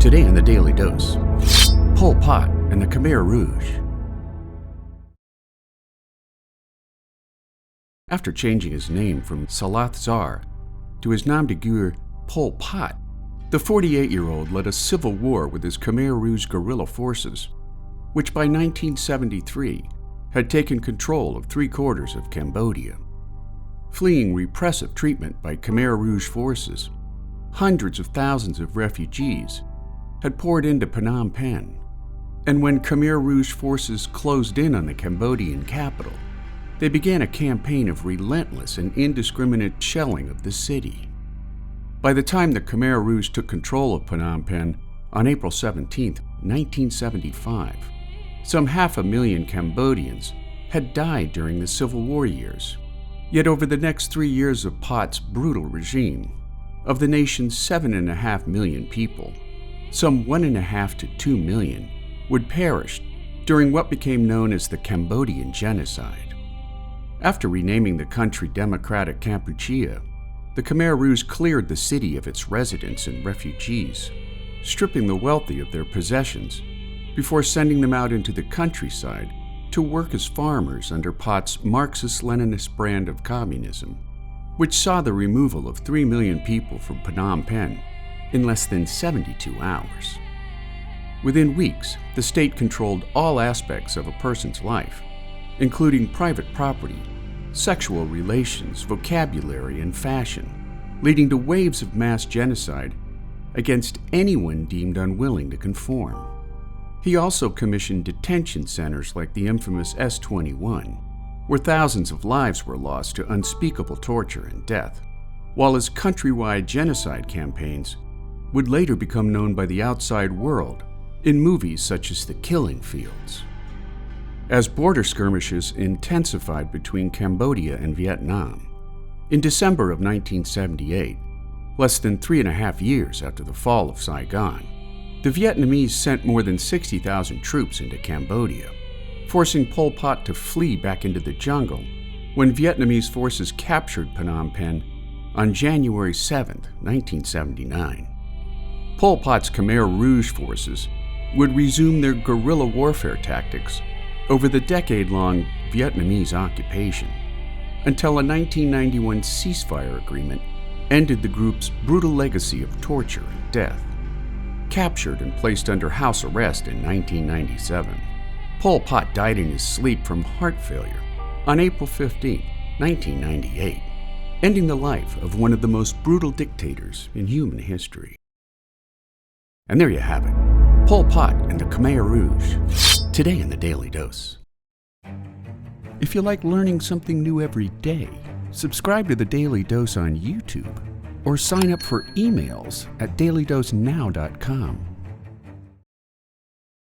Today in the Daily Dose, Pol Pot and the Khmer Rouge. After changing his name from Saloth Sar to his nom de guerre Pol Pot, the 48-year-old led a civil war with his Khmer Rouge guerrilla forces, which by 1973 had taken control of 3/4 of Cambodia. Fleeing repressive treatment by Khmer Rouge forces, hundreds of thousands of refugees had poured into Phnom Penh, and when Khmer Rouge forces closed in on the Cambodian capital, they began a campaign of relentless and indiscriminate shelling of the city. By the time the Khmer Rouge took control of Phnom Penh on April 17, 1975, some 500,000 Cambodians had died during the Civil War years. Yet over the next 3 years of Pot's brutal regime, of the nation's 7.5 million people, some 1.5 to 2 million would perish during what became known as the Cambodian Genocide. After renaming the country Democratic Kampuchea, the Khmer Rouge cleared the city of its residents and refugees, stripping the wealthy of their possessions before sending them out into the countryside to work as farmers under Pot's Marxist-Leninist brand of communism, which saw the removal of 3 million people from Phnom Penh in less than 72 hours. Within weeks, the state controlled all aspects of a person's life, including private property, sexual relations, vocabulary, and fashion, leading to waves of mass genocide against anyone deemed unwilling to conform. He also commissioned detention centers like the infamous S-21, where thousands of lives were lost to unspeakable torture and death, while his countrywide genocide campaigns would later become known by the outside world in movies such as The Killing Fields. As border skirmishes intensified between Cambodia and Vietnam, in December of 1978, less than 3.5 years after the fall of Saigon, the Vietnamese sent more than 60,000 troops into Cambodia, forcing Pol Pot to flee back into the jungle when Vietnamese forces captured Phnom Penh on January 7, 1979. Pol Pot's Khmer Rouge forces would resume their guerrilla warfare tactics over the decade-long Vietnamese occupation, until a 1991 ceasefire agreement ended the group's brutal legacy of torture and death. Captured and placed under house arrest in 1997, Pol Pot died in his sleep from heart failure on April 15, 1998, ending the life of one of the most brutal dictators in human history. And there you have it, Pol Pot and the Khmer Rouge, today in the Daily Dose. If you like learning something new every day, subscribe to the Daily Dose on YouTube or sign up for emails at dailydosenow.com.